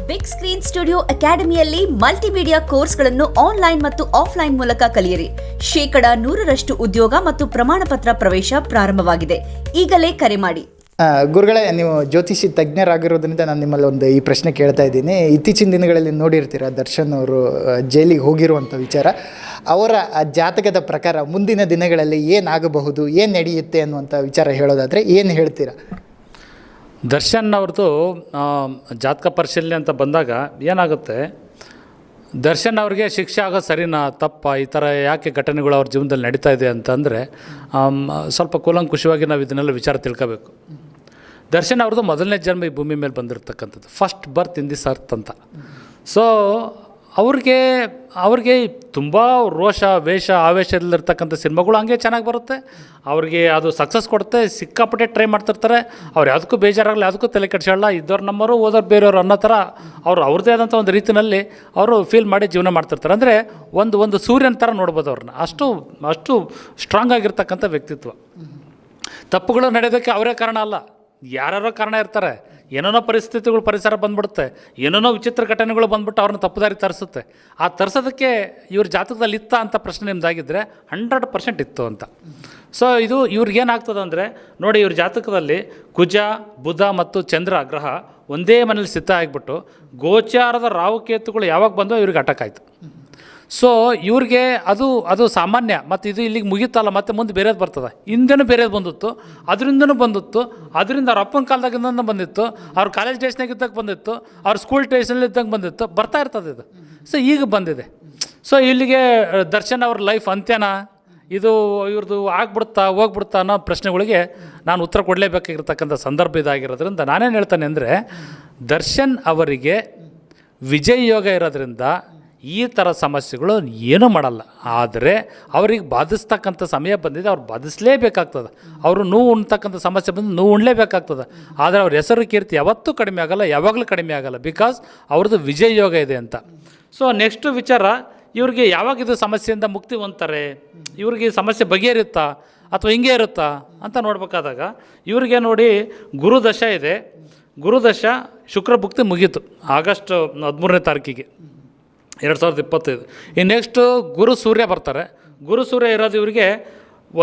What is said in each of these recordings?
Big screen studio ಅಕಾಡೆಮಿಯಲ್ಲಿ multimedia ಕೋರ್ಸ್ಗಳನ್ನು online ಮತ್ತು ಆಫ್ಲೈನ್ ಮೂಲಕ ಕಲಿಯಿರಿ. 100% ಉದ್ಯೋಗ ಮತ್ತು ಪ್ರಮಾಣ ಪತ್ರ ಪ್ರವೇಶ ಪ್ರಾರಂಭವಾಗಿದೆ. ಈಗಲೇ ಕರೆ ಮಾಡಿ. ಗುರುಗಳೇ, ನೀವು ಜ್ಯೋತಿಷಿ ತಜ್ಞರಾಗಿರೋದ್ರಿಂದ ನಾನು ನಿಮ್ಮಲ್ಲಿ ಈ ಪ್ರಶ್ನೆ ಕೇಳ್ತಾ ಇದ್ದೀನಿ. ಇತ್ತೀಚಿನ ದಿನಗಳಲ್ಲಿ ನೋಡಿರ್ತೀರ, ದರ್ಶನ್ ಅವರು ಜೈಲಿಗೆ ಹೋಗಿರುವಂಥ ವಿಚಾರ. ಅವರ ಜಾತಕದ ಪ್ರಕಾರ ಮುಂದಿನ ದಿನಗಳಲ್ಲಿ ಏನಾಗಬಹುದು, ಏನು ನಡೆಯುತ್ತೆ ಅನ್ನುವಂಥ ವಿಚಾರ ಹೇಳೋದಾದರೆ ಏನು ಹೇಳ್ತೀರಾ? ದರ್ಶನ್ ಅವ್ರದ್ದು ಜಾತಕ ಪರಿಶೀಲನೆ ಅಂತ ಬಂದಾಗ ಏನಾಗುತ್ತೆ, ದರ್ಶನ್ ಅವ್ರಿಗೆ ಶಿಕ್ಷೆ ಆಗೋದು ಸರಿನಾ ತಪ್ಪ, ಈ ಥರ ಯಾಕೆ ಘಟನೆಗಳು ಅವ್ರ ಜೀವನದಲ್ಲಿ ನಡೀತಾ ಇದೆ ಅಂತಂದರೆ ಸ್ವಲ್ಪ ಕೂಲಂಕುಷವಾಗಿ ನಾವು ಇದನ್ನೆಲ್ಲ ವಿಚಾರ ತಿಳ್ಕೋಬೇಕು. ದರ್ಶನ್ ಅವ್ರದ್ದು ಮೊದಲನೇ ಜನ್ಮ ಈ ಭೂಮಿ ಮೇಲೆ ಬಂದಿರತಕ್ಕಂಥದ್ದು, first birth in this earth ಅಂತ. ಸೊ ಅವ್ರಿಗೆ ತುಂಬ ರೋಷ ವೇಷ ಆವೇಶದಲ್ಲಿರ್ತಕ್ಕಂಥ ಸಿನಿಮಾಗಳು ಹಂಗೆ ಚೆನ್ನಾಗಿ ಬರುತ್ತೆ. ಅವ್ರಿಗೆ ಅದು ಸಕ್ಸಸ್ ಕೊಡುತ್ತೆ, ಸಿಕ್ಕಾಪಟ್ಟೆ ಟ್ರೈ ಮಾಡ್ತಿರ್ತಾರೆ. ಅವ್ರು ಯಾವುದಕ್ಕೂ ಬೇಜಾರಾಗಲ್ಲ, ಯಾವುದಕ್ಕೂ ತಲೆ ಕೆಡಿಸೋಲ್ಲ. ಇದ್ದವ್ರು ನಮ್ಮವರು, ಓದೋರು ಬೇರೆಯವರು ಅನ್ನೋ ಥರ ಅವ್ರದ್ದೇ ಆದಂಥ ಒಂದು ರೀತಿಯಲ್ಲಿ ಅವರು ಫೀಲ್ ಮಾಡಿ ಜೀವನ ಮಾಡ್ತಿರ್ತಾರೆ. ಅಂದರೆ ಒಂದು ಸೂರ್ಯನ ಥರ ನೋಡ್ಬೋದು ಅವ್ರನ್ನ. ಅಷ್ಟು ಸ್ಟ್ರಾಂಗ್ ಆಗಿರ್ತಕ್ಕಂಥ ವ್ಯಕ್ತಿತ್ವ. ತಪ್ಪುಗಳು ನಡೆಯೋದಕ್ಕೆ ಅವರೇ ಕಾರಣ ಅಲ್ಲ, ಯಾರ್ಯಾರೋ ಕಾರಣ ಇರ್ತಾರೆ. ಏನೇನೋ ಪರಿಸ್ಥಿತಿಗಳು, ಪರಿಸರ ಬಂದ್ಬಿಡುತ್ತೆ, ಏನೇನೋ ವಿಚಿತ್ರ ಘಟನೆಗಳು ಬಂದ್ಬಿಟ್ಟು ಅವ್ರನ್ನ ತಪ್ಪುದಾರಿ ತರಿಸುತ್ತೆ. ಆ ತರಿಸೋದಕ್ಕೆ ಇವ್ರ ಜಾತಕದಲ್ಲಿ ಇತ್ತ ಅಂತ ಪ್ರಶ್ನೆ ನಿಮ್ದಾಗಿದ್ದರೆ 100% ಇತ್ತು ಅಂತ. ಸೊ ಇದು ಇವ್ರಿಗೇನಾಗ್ತದೆ ಅಂದರೆ ನೋಡಿ, ಇವ್ರ ಜಾತಕದಲ್ಲಿ ಕುಜ, ಬುಧ ಮತ್ತು ಚಂದ್ರ ಗ್ರಹ ಒಂದೇ ಮನೇಲಿ ಸ್ಥಿತ ಆಗಿಬಿಟ್ಟು ಗೋಚಾರದ ರಾಹುಕೇತುಗಳು ಯಾವಾಗ ಬಂದೋ ಇವ್ರಿಗೆ ಅಟಕ್ ಆಯಿತು. ಸೊ ಇವ್ರಿಗೆ ಅದು ಸಾಮಾನ್ಯ. ಮತ್ತು ಇದು ಇಲ್ಲಿಗೆ ಮುಗಿತಲ್ಲ, ಮತ್ತೆ ಮುಂದೆ ಬೇರೆದು ಬರ್ತದೆ. ಹಿಂದೆನೂ ಬೇರೆದು ಬಂದಿತ್ತು, ಅದರಿಂದನೂ ಬಂದಿತ್ತು, ಅದರಿಂದ ಅವ್ರ ಅಪ್ಪನ ಕಾಲದಾಗಿಂದ ಬಂದಿತ್ತು, ಅವ್ರ ಕಾಲೇಜ್ ಡೇಸ್ನಾಗಿದ್ದಾಗ ಬಂದಿತ್ತು, ಅವ್ರ ಸ್ಕೂಲ್ ಡೇಸ್ನಲ್ಲಿ ಇದ್ದಾಗ ಬಂದಿತ್ತು, ಬರ್ತಾ ಇರ್ತದೆ ಇದು. ಸೊ ಈಗ ಬಂದಿದೆ. ಸೊ ಇಲ್ಲಿಗೆ ದರ್ಶನ್ ಅವ್ರ ಲೈಫ್ ಅಂತ್ಯನಾ, ಇದು ಇವ್ರದ್ದು ಆಗ್ಬಿಡ್ತಾ ಹೋಗ್ಬಿಡ್ತಾ ಅನ್ನೋ ಪ್ರಶ್ನೆಗಳಿಗೆ ನಾನು ಉತ್ತರ ಕೊಡಲೇಬೇಕಾಗಿರ್ತಕ್ಕಂಥ ಸಂದರ್ಭ ಇದಾಗಿರೋದ್ರಿಂದ ನಾನೇನು ಹೇಳ್ತಾನೆ ಅಂದರೆ, ದರ್ಶನ್ ಅವರಿಗೆ ವಿಜಯ ಯೋಗ ಇರೋದ್ರಿಂದ ಈ ಥರ ಸಮಸ್ಯೆಗಳು ಏನೂ ಮಾಡಲ್ಲ. ಆದರೆ ಅವ್ರಿಗೆ ಬಾಧಿಸ್ತಕ್ಕಂಥ ಸಮಯ ಬಂದಿದೆ, ಅವ್ರು ಬಾಧಿಸಲೇಬೇಕಾಗ್ತದೆ. ಅವರು ನೋವು ಉಣ್ತಕ್ಕಂಥ ಸಮಸ್ಯೆ ಬಂದು ನೋವು ಉಣ್ಲೇಬೇಕಾಗ್ತದೆ. ಆದರೆ ಅವ್ರ ಹೆಸರು ಕೀರ್ತಿ ಯಾವತ್ತೂ ಕಡಿಮೆ ಆಗೋಲ್ಲ, ಯಾವಾಗಲೂ ಕಡಿಮೆ ಆಗೋಲ್ಲ. ಬಿಕಾಸ್ ಅವ್ರದ್ದು ವಿಜಯ ಯೋಗ ಇದೆ ಅಂತ. ಸೊ ನೆಕ್ಸ್ಟು ವಿಚಾರ, ಇವ್ರಿಗೆ ಯಾವಾಗ ಇದು ಸಮಸ್ಯೆಯಿಂದ ಮುಕ್ತಿ ಹೊಂದ್ತಾರೆ, ಇವ್ರಿಗೆ ಸಮಸ್ಯೆ ಬಗೆಹರಿಯುತ್ತಾ ಅಥವಾ ಹಿಂಗೆ ಇರುತ್ತಾ ಅಂತ ನೋಡ್ಬೇಕಾದಾಗ ಇವ್ರಿಗೆ ನೋಡಿ ಗುರುದಶ ಇದೆ. ಗುರುದಶ ಶುಕ್ರ ಭುಕ್ತಿ ಮುಗೀತು ಆಗಸ್ಟ್ 13ನೇ ತಾರೀಕಿಗೆ 2025. ಈ ನೆಕ್ಸ್ಟು ಗುರು ಸೂರ್ಯ ಬರ್ತಾರೆ. ಗುರು ಸೂರ್ಯ ಇರೋದು ಇವರಿಗೆ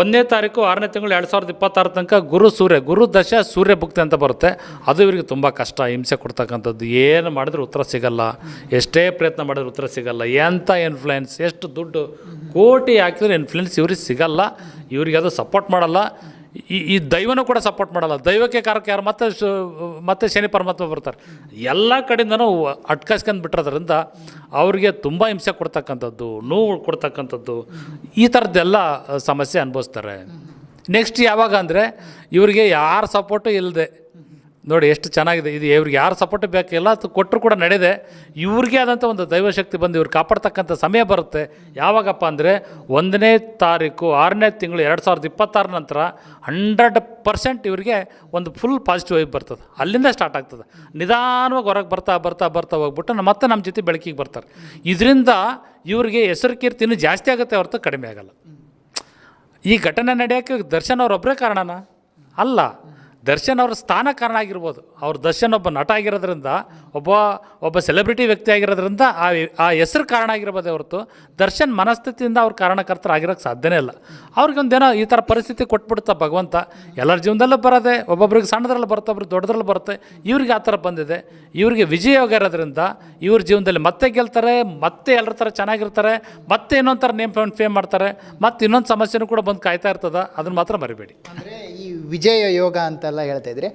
1ನೇ ತಾರೀಕು 6ನೇ ತಿಂಗಳು 2026 ತನಕ ಗುರು ದಶ ಸೂರ್ಯ ಭುಕ್ತಿ ಅಂತ ಬರುತ್ತೆ. ಅದು ಇವರಿಗೆ ತುಂಬ ಕಷ್ಟ, ಹಿಂಸೆ ಕೊಡ್ತಕ್ಕಂಥದ್ದು. ಏನು ಮಾಡಿದ್ರು ಉತ್ತರ ಸಿಗಲ್ಲ, ಎಷ್ಟೇ ಪ್ರಯತ್ನ ಮಾಡಿದ್ರು ಉತ್ತರ ಸಿಗಲ್ಲ. ಎಂಥ ಇನ್ಫ್ಲುಯೆನ್ಸ್, ಎಷ್ಟು ದುಡ್ಡು ಕೋಟಿ ಹಾಕಿದ್ರೆ ಇನ್ಫ್ಲುಯೆನ್ಸ್ ಇವ್ರಿಗೆ ಸಿಗಲ್ಲ, ಇವ್ರಿಗೆ ಅದು ಸಪೋರ್ಟ್ ಮಾಡಲ್ಲ. ಈ ದೈವನೂ ಕೂಡ ಸಪೋರ್ಟ್ ಮಾಡಲ್ಲ. ದೈವಕ್ಕೆ ಕಾರಕ್ಕೆ ಯಾರು ಮತ್ತೆ ಶನಿ ಪರಮಾತ್ಮ ಬರ್ತಾರೆ. ಎಲ್ಲ ಕಡೆಯಿಂದನೂ ಅಟ್ಕಾಸ್ಕೊಂಡು ಬಿಟ್ಟಿರೋದ್ರಿಂದ ಅವ್ರಿಗೆ ತುಂಬ ಹಿಂಸೆ ಕೊಡ್ತಕ್ಕಂಥದ್ದು, ನೋವು ಕೊಡ್ತಕ್ಕಂಥದ್ದು, ಈ ಥರದ್ದೆಲ್ಲ ಸಮಸ್ಯೆ ಅನುಭವಿಸ್ತಾರೆ. ನೆಕ್ಸ್ಟ್ ಯಾವಾಗ ಅಂದರೆ ಇವ್ರಿಗೆ ಯಾರ ಸಪೋರ್ಟು ಇಲ್ಲದೆ ನೋಡಿ ಎಷ್ಟು ಚೆನ್ನಾಗಿದೆ ಇದು. ಇವ್ರಿಗೆ ಯಾರು ಸಪೋರ್ಟ್ ಬೇಕಿಲ್ಲ, ಅದು ಕೊಟ್ಟರು ಕೂಡ ನಡೆದೆ. ಇವ್ರಿಗೆ ಆದಂಥ ಒಂದು ದೈವಶಕ್ತಿ ಬಂದು ಇವ್ರು ಕಾಪಾಡ್ತಕ್ಕಂಥ ಸಮಯ ಬರುತ್ತೆ. ಯಾವಾಗಪ್ಪ ಅಂದರೆ 1ನೇ ತಾರೀಕು 6ನೇ ತಿಂಗಳು 2026 ನಂತರ 100% ಇವರಿಗೆ ಒಂದು ಫುಲ್ ಪಾಸಿಟಿವ್ ವೈಬ್ ಬರ್ತದೆ. ಅಲ್ಲಿಂದ ಸ್ಟಾರ್ಟ್ ಆಗ್ತದೆ. ನಿಧಾನವಾಗಿ ಹೊರಗೆ ಬರ್ತಾ ಹೋಗ್ಬಿಟ್ಟು ಮತ್ತೆ ನಮ್ಮ ಜೊತೆ ಬೆಳಕಿಗೆ ಬರ್ತಾರೆ. ಇದರಿಂದ ಇವ್ರಿಗೆ ಹೆಸರು ಕೀರ್ತಿ ಇನ್ನೂ ಜಾಸ್ತಿ ಆಗುತ್ತೆ ಹೊರತು ಕಡಿಮೆ ಆಗಲ್ಲ. ಈ ಘಟನೆ ನಡೆಯೋಕ್ಕೆ ದರ್ಶನ್ ಅವರೊಬ್ಬರೇ ಕಾರಣನಾ? ಅಲ್ಲ, ದರ್ಶನ್ ಅವ್ರ ಸ್ಥಾನ ಕಾರಣ ಆಗಿರ್ಬೋದು. ಅವ್ರ ದರ್ಶನ್ ಒಬ್ಬ ನಟ ಆಗಿರೋದ್ರಿಂದ, ಒಬ್ಬ ಸೆಲೆಬ್ರಿಟಿ ವ್ಯಕ್ತಿ ಆಗಿರೋದ್ರಿಂದ ಆ ಹೆಸರು ಕಾರಣ ಆಗಿರ್ಬೋದೇ ಹೊರತು ದರ್ಶನ್ ಮನಸ್ಥಿತಿಯಿಂದ ಅವ್ರ ಕಾರಣಕರ್ತರಾಗಿರೋಕ್ಕೆ ಸಾಧ್ಯನೇ ಇಲ್ಲ. ಅವ್ರಿಗೊಂದೇನೋ ಈ ಥರ ಪರಿಸ್ಥಿತಿ ಕೊಟ್ಬಿಡ್ತಾ ಭಗವಂತ. ಎಲ್ಲರ ಜೀವನದಲ್ಲೂ ಬರೋದೆ, ಒಬ್ಬೊಬ್ರಿಗೆ ಸಣ್ಣದ್ರಲ್ಲಿ ಬರುತ್ತೆ, ಒಬ್ರಿಗೆ ದೊಡ್ಡದ್ರಲ್ಲಿ ಬರುತ್ತೆ. ಇವ್ರಿಗೆ ಆ ಥರ ಬಂದಿದೆ. ಇವ್ರಿಗೆ ವಿಜಯ ಯೋಗ ಇರೋದ್ರಿಂದ ಇವ್ರ ಜೀವನದಲ್ಲಿ ಮತ್ತೆ ಗೆಲ್ತಾರೆ, ಮತ್ತೆ ಎಲ್ಲರ ಥರ ಚೆನ್ನಾಗಿರ್ತಾರೆ, ಮತ್ತೆ ಇನ್ನೊಂದು ಥರ ಫೇಮ್ ಮಾಡ್ತಾರೆ, ಮತ್ತು ಇನ್ನೊಂದು ಸಮಸ್ಯೆನೂ ಕೂಡ ಬಂದು ಕಾಯ್ತಾ ಇರ್ತದೆ. ಅದನ್ನು ಮಾತ್ರ ಮರಿಬೇಡಿ. ಅಂದರೆ ಈ ವಿಜಯ ಯೋಗ ಅಂತೆಲ್ಲ ಹೇಳ್ತಾ ಇದ್ರಿ,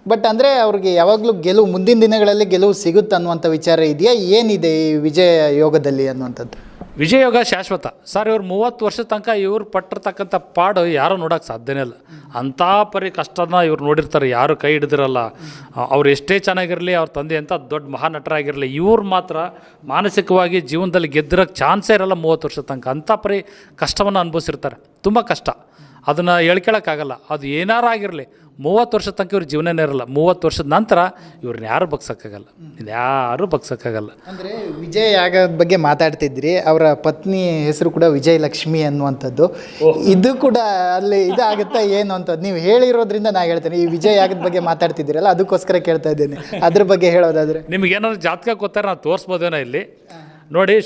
ಬಟ್ ಅಂದರೆ ಅವ್ರಿಗೆ ಯಾವಾಗಲೂ ಗೆಲುವು, ಮುಂದಿನ ದಿನಗಳಲ್ಲಿ ಗೆಲುವು ಸಿಗುತ್ತೆ ಅನ್ನುವಂಥ ವಿಚಾರ ಇದೆಯಾ? ಏನಿದೆ ಈ ವಿಜಯ ಯೋಗದಲ್ಲಿ ಅನ್ನುವಂಥದ್ದು? ವಿಜಯ ಯೋಗ ಶಾಶ್ವತ ಸರ್. ಇವ್ರು 30 ವರ್ಷದ ತನಕ ಇವ್ರು ಪಟ್ಟಿರ್ತಕ್ಕಂಥ ಪಾಡು ಯಾರೂ ನೋಡೋಕ್ಕೆ ಸಾಧ್ಯನೇ ಇಲ್ಲ. ಅಂಥ ಪರಿ ಕಷ್ಟನ ಇವ್ರು ನೋಡಿರ್ತಾರೆ, ಯಾರು ಕೈ ಹಿಡಿದಿರಲ್ಲ. ಅವ್ರು ಎಷ್ಟೇ ಚೆನ್ನಾಗಿರಲಿ, ಅವ್ರ ತಂದೆ ಅಂತ ದೊಡ್ಡ ಮಹಾನಟರಾಗಿರಲಿ, ಇವ್ರು ಮಾತ್ರ ಮಾನಸಿಕವಾಗಿ ಜೀವನದಲ್ಲಿ ಗೆದ್ದಿರೋಕ್ಕೆ ಚಾನ್ಸೇ ಇರಲ್ಲ 30 ವರ್ಷದ ತನಕ. ಅಂಥ ಪರಿ ಕಷ್ಟವನ್ನು ಅನುಭವಿಸಿರ್ತಾರೆ, ತುಂಬ ಕಷ್ಟ. ಅದನ್ನು ಹೇಳ್ಕೊಳಕ್ಕಾಗಲ್ಲ. ಅದು ಏನಾರು ಆಗಿರಲಿ, 30 ವರ್ಷದ ತನಕ ಇವ್ರ ಜೀವನನೇ ಇರಲ್ಲ. 30 ವರ್ಷದ ನಂತರ ಇವ್ರನ್ನ ಯಾರು ಬಗ್ಸೋಕ್ಕಾಗಲ್ಲ, ಯಾರೂ ಬಗ್ಸೋಕ್ಕಾಗಲ್ಲ. ಅಂದರೆ ವಿಜಯ್ ಯಾಗದ ಬಗ್ಗೆ ಮಾತಾಡ್ತಿದ್ರಿ, ಅವರ ಪತ್ನಿ ಹೆಸರು ಕೂಡ ವಿಜಯಲಕ್ಷ್ಮಿ ಅನ್ನುವಂಥದ್ದು. ಇದು ಕೂಡ ಅಲ್ಲಿ ಇದಾಗುತ್ತಾ ಏನು ಅಂತ ನೀವು ಹೇಳಿರೋದ್ರಿಂದ ನಾನು ಹೇಳ್ತೇನೆ. ಈ ವಿಜಯ್ ಯಾಗದ ಬಗ್ಗೆ ಮಾತಾಡ್ತಿದ್ದೀರಲ್ಲ, ಅದಕ್ಕೋಸ್ಕರ ಕೇಳ್ತಾ ಇದ್ದೇನೆ. ಅದ್ರ ಬಗ್ಗೆ ಹೇಳೋದಾದರೆ ನಿಮ್ಗೆ ಏನಾದ್ರು ಜಾತಕ ಗೊತ್ತಾರೆ ನಾವು ತೋರಿಸ್ಬೋದೇನೋ ಇಲ್ಲಿ ನೋಡಿ.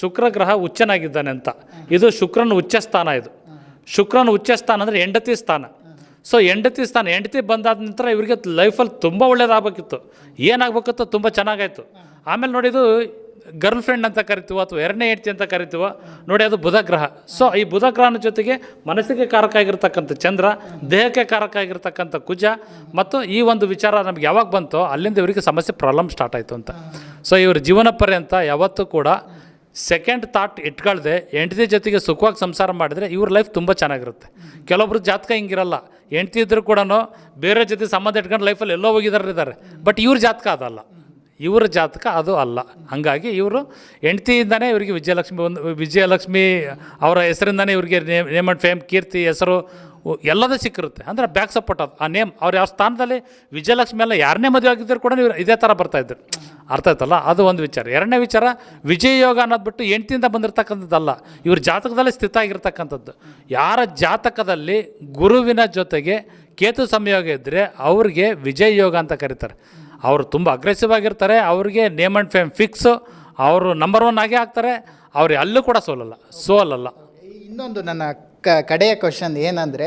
ಶುಕ್ರ ಗ್ರಹ ಉಚ್ಚನಾಗಿದ್ದಾನೆ ಅಂತ. ಇದು ಶುಕ್ರನ ಉಚ್ಚ ಸ್ಥಾನ. ಇದು ಶುಕ್ರನ ಉಚ್ಚ ಸ್ಥಾನ ಅಂದರೆ ಹೆಂಡತಿ ಸ್ಥಾನ. ಸೊ ಹೆಂಡತಿ ಬಂದಾದ ನಂತರ ಇವರಿಗೆ ಲೈಫಲ್ಲಿ ತುಂಬ ಒಳ್ಳೇದಾಗಬೇಕಿತ್ತು. ಏನಾಗಬೇಕಿತ್ತು, ತುಂಬ ಚೆನ್ನಾಗಾಯಿತು. ಆಮೇಲೆ ನೋಡಿ, ಇದು ಗರ್ಲ್ ಫ್ರೆಂಡ್ ಅಂತ ಕರಿತೀವೋ ಅಥವಾ ಎರಡನೇ ಹೆಂಡತಿ ಅಂತ ಕರಿತೀವೋ ನೋಡಿ, ಅದು ಬುಧ ಗ್ರಹ. ಸೊ ಈ ಬುಧ ಗ್ರಹನ ಜೊತೆಗೆ ಮನಸ್ಸಿಗೆ ಕಾರಕ ಆಗಿರ್ತಕ್ಕಂಥ ಚಂದ್ರ, ದೇಹಕ್ಕೆ ಕಾರಕ ಆಗಿರ್ತಕ್ಕಂಥ ಕುಜ, ಮತ್ತು ಈ ಒಂದು ವಿಚಾರ ನಮ್ಗೆ ಯಾವಾಗ ಬಂತೋ ಅಲ್ಲಿಂದ ಇವರಿಗೆ ಸಮಸ್ಯೆ ಪ್ರಾಬ್ಲಮ್ ಸ್ಟಾರ್ಟ್ ಆಯಿತು ಅಂತ. ಸೊ ಇವ್ರ ಜೀವನ ಪರ್ಯಂತ ಯಾವತ್ತೂ ಕೂಡ ಸೆಕೆಂಡ್ ಥಾಟ್ ಇಟ್ಕೊಳ್ದೆ ಹೆಂಡತಿ ಜೊತೆಗೆ ಸುಖವಾಗಿ ಸಂಸಾರ ಮಾಡಿದರೆ ಇವ್ರ ಲೈಫ್ ತುಂಬ ಚೆನ್ನಾಗಿರುತ್ತೆ. ಕೆಲವೊಬ್ರು ಜಾತಕ ಹಿಂಗಿರಲ್ಲ, ಹೆಂಡತಿ ಇದ್ದರೂ ಕೂಡ ಬೇರೆ ಜೊತೆ ಸಂಬಂಧ ಇಟ್ಕೊಂಡು ಲೈಫಲ್ಲಿ ಎಲ್ಲೋ ಹೋಗಿದ್ದಾರೆ. ಬಟ್ ಇವ್ರ ಜಾತಕ ಅದಲ್ಲ, ಇವರ ಜಾತಕ ಅದು ಅಲ್ಲ. ಹಾಗಾಗಿ ಇವರು ಹೆಂಡ್ತಿಯಿಂದನೇ ಇವರಿಗೆ ವಿಜಯಲಕ್ಷ್ಮಿ ಅವರ ಹೆಸರಿಂದನೇ ಇವರಿಗೆ ನೇಮ್ ಆ್ಯಂಡ್ ಫೇಮ್, ಕೀರ್ತಿ, ಹೆಸರು ಎಲ್ಲದೂ ಸಿಕ್ಕಿರುತ್ತೆ. ಅಂದರೆ ಬ್ಯಾಕ್ ಸಪೋರ್ಟ್ ಅದು ಆ ನೇಮ್. ಅವ್ರು ಯಾವ ಸ್ಥಾನದಲ್ಲಿ ವಿಜಯಲಕ್ಷ್ಮಿ ಎಲ್ಲ ಯಾರನ್ನೇ ಮದುವೆ ಆಗಿದ್ದರು ಕೂಡ ಇವರು ಇದೇ ಥರ ಬರ್ತಾಯಿದ್ರು. ಅರ್ಥ ಆಯ್ತಲ್ಲ, ಅದು ಒಂದು ವಿಚಾರ. ಎರಡನೇ ವಿಚಾರ, ವಿಜಯ ಯೋಗ ಅನ್ನೋದು ಬಿಟ್ಟು ಹೆಂಡ್ತಿಯಿಂದ ಬಂದಿರತಕ್ಕಂಥದ್ದಲ್ಲ, ಇವ್ರ ಜಾತಕದಲ್ಲಿ ಸ್ಥಿತ ಆಗಿರ್ತಕ್ಕಂಥದ್ದು. ಯಾರ ಜಾತಕದಲ್ಲಿ ಗುರುವಿನ ಜೊತೆಗೆ ಕೇತು ಸಂಯೋಗ ಇದ್ದರೆ ಅವ್ರಿಗೆ ವಿಜಯ ಯೋಗ ಅಂತ ಕರೀತಾರೆ. ಅವರು ತುಂಬ ಅಗ್ರೆಸಿವ್ ಆಗಿರ್ತಾರೆ, ಅವ್ರಿಗೆ ನೇಮ್ ಆ್ಯಂಡ್ ಫೇಮ್ ಫಿಕ್ಸು, ಅವರು ನಂಬರ್ 1 ಆಗೇ ಆಗ್ತಾರೆ. ಅವ್ರಿಗೆ ಅಲ್ಲೂ ಕೂಡ ಸೋಲಲ್ಲ. ಇನ್ನೊಂದು ನನ್ನ ಕಡೆಯ ಕ್ವಶನ್ ಏನಂದರೆ,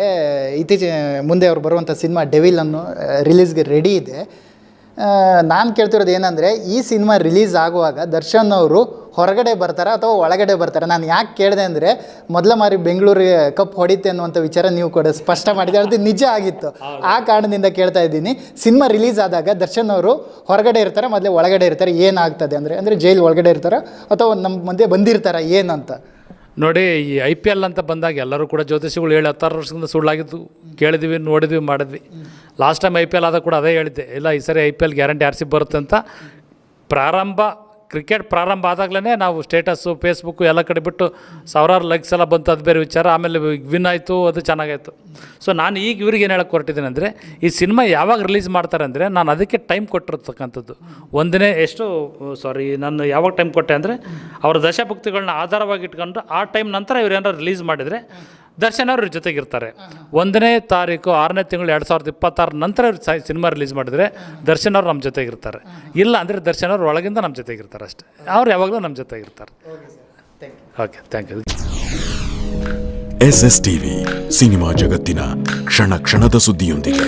ಮುಂದೆ ಅವ್ರು ಬರುವಂಥ ಸಿನಿಮಾ ಡೆವಿಲ್ ಅನ್ನೋ ರಿಲೀಸ್ಗೆ ರೆಡಿ ಇದೆ. ನಾನು ಕೇಳ್ತಿರೋದು ಏನಂದರೆ, ಈ ಸಿನಿಮಾ ರಿಲೀಸ್ ಆಗುವಾಗ ದರ್ಶನ್ ಅವರು ಹೊರಗಡೆ ಬರ್ತಾರಾ ಅಥವಾ ಒಳಗಡೆ ಬರ್ತಾರೆ? ನಾನು ಯಾಕೆ ಕೇಳಿದೆ ಅಂದರೆ, ಮೊದಲ ಮಾರಿ ಬೆಂಗಳೂರಿಗೆ ಕಪ್ ಹೊಡಿತೆ ಅನ್ನುವಂಥ ವಿಚಾರ ನೀವು ಕೂಡ ಸ್ಪಷ್ಟ ಮಾಡಿದೆ, ಅದು ನಿಜ ಆಗಿತ್ತು. ಆ ಕಾರಣದಿಂದ ಕೇಳ್ತಾ ಇದ್ದೀನಿ, ಸಿನಿಮಾ ರಿಲೀಸ್ ಆದಾಗ ದರ್ಶನ್ ಅವರು ಹೊರಗಡೆ ಇರ್ತಾರೆ, ಮೊದಲೇ ಒಳಗಡೆ ಇರ್ತಾರೆ, ಏನಾಗ್ತದೆ ಅಂದರೆ ಜೈಲ್ ಒಳಗಡೆ ಇರ್ತಾರೆ ಅಥವಾ ನಮ್ಮ ಮಧ್ಯೆ ಬಂದಿರ್ತಾರೆ ಏನಂತ? ನೋಡಿ, ಈ IPL ಅಂತ ಬಂದಾಗ ಎಲ್ಲರೂ ಕೂಡ ಜ್ಯೋತಿಷಿಗಳು 16 ವರ್ಷದಿಂದ ಸುಳ್ಳಾಗಿದ್ದು ಕೇಳಿದ್ವಿ, ನೋಡಿದ್ವಿ, ಮಾಡಿದ್ವಿ. ಲಾಸ್ಟ್ ಟೈಮ್ IPL ಆದಾಗ ಕೂಡ ಅದೇ ಹೇಳಿದ್ದೆ, ಇಲ್ಲ ಈ ಸರಿ IPL ಗ್ಯಾರಂಟಿ RCB ಬರುತ್ತೆ ಅಂತ. ಕ್ರಿಕೆಟ್ ಪ್ರಾರಂಭ ಆದಾಗಲೇ ನಾವು ಸ್ಟೇಟಸ್ಸು, ಫೇಸ್ಬುಕ್ಕು ಎಲ್ಲ ಕಡೆ ಬಿಟ್ಟು ಸಾವಿರಾರು ಲೈಕ್ಸ್ ಎಲ್ಲ ಬಂತು, ಅದು ಬೇರೆ ವಿಚಾರ. ಆಮೇಲೆ ವಿನ್ ಆಯಿತು, ಅದು ಚೆನ್ನಾಗಾಯಿತು. ಸೊ ನಾನು ಈಗ ಇವ್ರಿಗೆ ಏನು ಹೇಳಕ್ಕೆ ಹೊರಟಿದ್ದೀನಿ ಅಂದರೆ, ಈ ಸಿನಿಮಾ ಯಾವಾಗ ರಿಲೀಸ್ ಮಾಡ್ತಾರೆ ಅಂದರೆ ನಾನು ಅದಕ್ಕೆ ಟೈಮ್ ಕೊಟ್ಟಿರ್ತಕ್ಕಂಥದ್ದು. ನಾನು ಯಾವಾಗ ಟೈಮ್ ಕೊಟ್ಟೆ ಅಂದರೆ, ಅವರ ದಶಭಕ್ತಿಗಳನ್ನ ಆಧಾರವಾಗಿ ಇಟ್ಕೊಂಡು ಆ ಟೈಮ್ ನಂತರ ಇವ್ರು ಏನಾರು ರಿಲೀಸ್ ಮಾಡಿದರೆ ದರ್ಶನ್ ಅವ್ರ ಜೊತೆಗಿರ್ತಾರೆ. 1ನೇ ತಾರೀಕು 6ನೇ ತಿಂಗಳು 2026 ನಂತರ ಇವ್ರು ಸಿನಿಮಾ ರಿಲೀಸ್ ಮಾಡಿದರೆ ದರ್ಶನ್ ಅವ್ರು ನಮ್ಮ ಜೊತೆಗಿರ್ತಾರೆ. ಇಲ್ಲ ಅಂದರೆ ದರ್ಶನ್ ಅವ್ರು ಒಳಗಿಂದ ನಮ್ಮ ಜೊತೆಗಿರ್ತಾರೆ ಅಷ್ಟೇ. ಅವ್ರು ಯಾವಾಗಲೂ ನಮ್ಮ ಜೊತೆಗಿರ್ತಾರೆ. Okay, thank you. SS TV cinema ಜಗತ್ತಿನ ಕ್ಷಣ ಕ್ಷಣದ ಸುದ್ದಿಯೊಂದಿಗೆ.